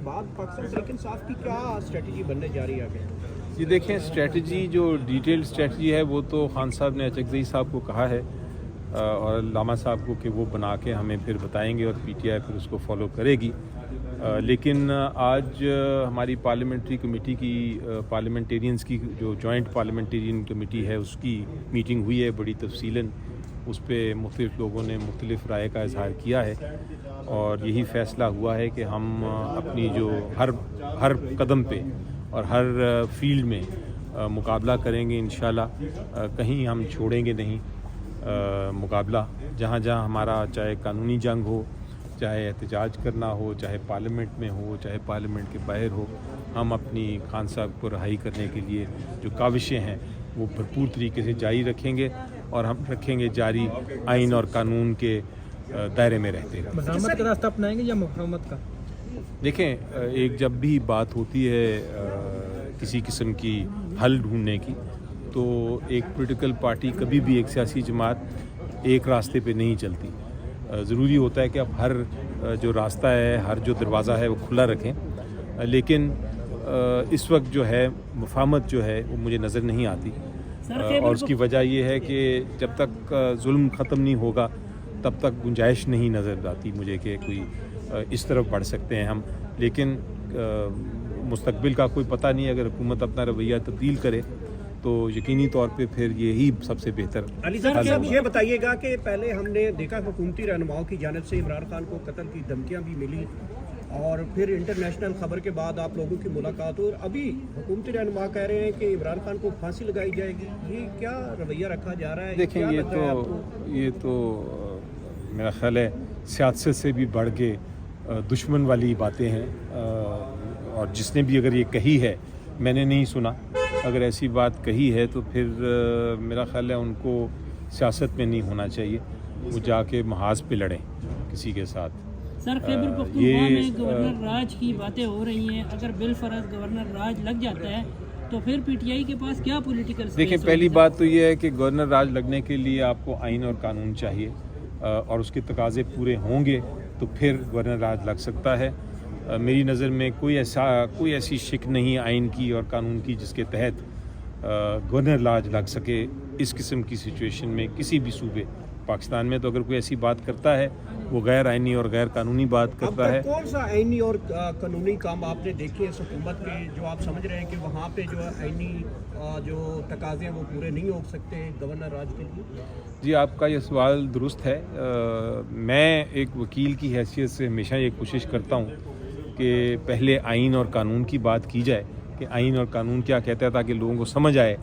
بعد پاکستان تحریک انصاف کی کیا اسٹریٹجی بننے جا رہی ہے آگے؟ جی دیکھیں، اسٹریٹجی جو ڈیٹیل اسٹریٹجی ہے وہ تو خان صاحب نے اچکزئی صاحب کو کہا ہے اور علامہ صاحب کو کہ وہ بنا کے ہمیں پھر بتائیں گے اور پی ٹی آئی پھر اس کو فالو کرے گی. لیکن آج ہماری پارلیمنٹری کمیٹی کی پارلیمنٹیرینز کی جو جوائنٹ پارلیمنٹیرین کمیٹی ہے اس کی میٹنگ ہوئی ہے بڑی تفصیلاً. اس پہ مختلف لوگوں نے مختلف رائے کا اظہار کیا ہے اور یہی فیصلہ ہوا ہے کہ ہم اپنی جو ہر قدم پہ اور ہر فیلڈ میں مقابلہ کریں گے انشاءاللہ. کہیں ہم چھوڑیں گے نہیں مقابلہ. جہاں جہاں ہمارا چاہے قانونی جنگ ہو، چاہے احتجاج کرنا ہو، چاہے پارلیمنٹ میں ہو، چاہے پارلیمنٹ کے باہر ہو، ہم اپنی خان صاحب کو رہائی کرنے کے لیے جو کاوشیں ہیں وہ بھرپور طریقے سے جاری رکھیں گے اور ہم رکھیں گے جاری آئین اور قانون کے دائرے میں رہتے ہوئے. مزاحمت کا راستہ اپنائیں گے یا مفاہمت کا؟ دیکھیں، ایک جب بھی بات ہوتی ہے کسی قسم کی حل ڈھونڈنے کی تو ایک پولیٹیکل پارٹی کبھی بھی ایک سیاسی جماعت ایک راستے پہ نہیں چلتی. ضروری ہوتا ہے کہ اب ہر جو راستہ ہے، ہر جو دروازہ ہے وہ کھلا رکھیں. لیکن اس وقت جو ہے مفاہمت جو ہے وہ مجھے نظر نہیں آتی اور اس کی وجہ یہ ہے کہ جب تک ظلم ختم نہیں ہوگا تب تک گنجائش نہیں نظر آتی مجھے کہ کوئی اس طرف بڑھ سکتے ہیں ہم. لیکن مستقبل کا کوئی پتہ نہیں. اگر حکومت اپنا رویہ تبدیل کرے تو یقینی طور پہ پھر یہی سب سے بہتر. علی صاحب یہ بتائیے گا کہ پہلے ہم نے دیکھا حکومتی رہنماؤں کی جانب سے عمران خان کو قتل کی دھمکیاں بھی ملی اور پھر انٹرنیشنل خبر کے بعد آپ لوگوں کی ملاقات اور ابھی حکومتی رہنما کہہ رہے ہیں کہ عمران خان کو پھانسی لگائی جائے گی. یہ کیا رویہ رکھا جا رہا ہے؟ دیکھیں، یہ تو میرا خیال ہے سیاست سے بھی بڑھ کے دشمن والی باتیں ہیں اور جس نے بھی اگر یہ کہی ہے، میں نے نہیں سنا، اگر ایسی بات کہی ہے تو پھر میرا خیال ہے ان کو سیاست میں نہیں ہونا چاہیے. وہ جا کے محاذ پہ لڑیں کسی کے ساتھ. سر، خیبر پختونخوا میں گورنر راج کی باتیں ہو رہی ہیں. اگر بالفرض گورنر راج لگ جاتا ہے تو پھر پی ٹی آئی کے پاس کیا پولیٹیکل اسپیس؟ دیکھیں، پہلی بات تو یہ ہے کہ گورنر راج لگنے کے لیے آپ کو آئین اور قانون چاہیے اور اس کے تقاضے پورے ہوں گے تو پھر گورنر راج لگ سکتا ہے. میری نظر میں کوئی ایسی شک نہیں آئین کی اور قانون کی جس کے تحت گورنر راج لگ سکے اس قسم کی سچویشن میں کسی بھی صوبے پاکستان میں. تو اگر کوئی ایسی بات کرتا ہے وہ غیر آئینی اور غیر قانونی بات کرتا ہے. کون سا آئینی اور قانونی کام آپ نے دیکھے اس حکومت کے جو آپ سمجھ رہے ہیں کہ وہاں پہ جو آئینی جو تقاضے ہیں وہ پورے نہیں ہو سکتے گورنر راج کے لیے؟ جی، آپ کا یہ سوال درست ہے. میں ایک وکیل کی حیثیت سے ہمیشہ یہ کوشش کرتا ہوں کہ پہلے آئین اور قانون کی بات کی جائے کہ آئین اور قانون کیا کہتا ہے تاکہ لوگوں کو سمجھ آئے،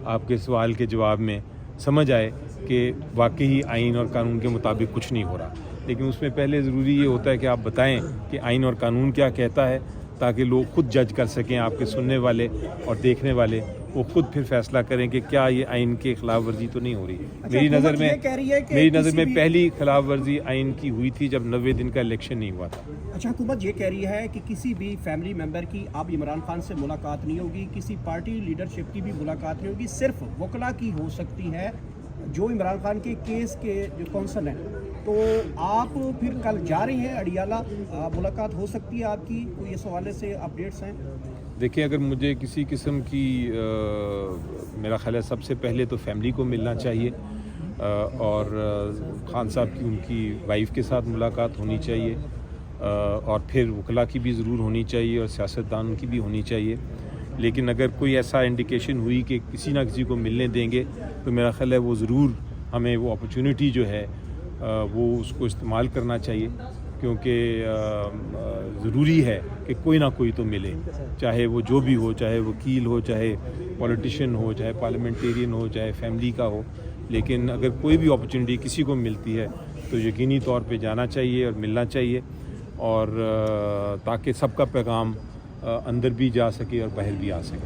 آپ کے سوال کے جواب میں سمجھ آئے کہ واقعی آئین اور قانون کے مطابق کچھ نہیں ہو رہا. لیکن اس میں پہلے ضروری یہ ہوتا ہے کہ آپ بتائیں کہ آئین اور قانون کیا کہتا ہے تاکہ لوگ خود جج کر سکیں. آپ کے سننے والے اور دیکھنے والے وہ خود پھر فیصلہ کریں کہ کیا یہ آئین کی خلاف ورزی تو نہیں ہو رہی. میری نظر میں پہلی خلاف ورزی آئین کی ہوئی تھی جب 90 دن کا الیکشن نہیں ہوا تھا. اچھا، حکومت یہ کہہ رہی ہے کہ کسی بھی فیملی ممبر کی اب عمران خان سے ملاقات نہیں ہوگی، کسی پارٹی لیڈرشپ کی بھی ملاقات نہیں ہوگی، صرف وکلاء کی ہو سکتی ہے جو عمران خان کے کیس کے جو کونسل ہیں. تو آپ پھر کل جا رہے ہیں اڈیالہ، ملاقات ہو سکتی ہے آپ کی؟ کوئی اس حوالے سے اپڈیٹس ہیں؟ دیکھیں، اگر مجھے کسی قسم کی میرا خیال ہے سب سے پہلے تو فیملی کو ملنا چاہیے اور خان صاحب کی ان کی وائف کے ساتھ ملاقات ہونی چاہیے اور پھر وکلاء کی بھی ضرور ہونی چاہیے اور سیاستدانوں کی بھی ہونی چاہیے. لیکن اگر کوئی ایسا انڈیکیشن ہوئی کہ کسی نہ کسی کو ملنے دیں گے تو میرا خیال ہے وہ ضرور ہمیں وہ اپرچونٹی جو ہے وہ اس کو استعمال کرنا چاہیے کیونکہ ضروری ہے کہ کوئی نہ کوئی تو ملے، چاہے وہ جو بھی ہو، چاہے وکیل ہو، چاہے پولیٹیشین ہو، چاہے پارلیمنٹیرین ہو، چاہے فیملی کا ہو. لیکن اگر کوئی بھی اپرچونٹی کسی کو ملتی ہے تو یقینی طور پہ جانا چاہیے اور ملنا چاہیے اور تاکہ سب کا پیغام اندر بھی جا سکے اور باہر بھی آ سکے.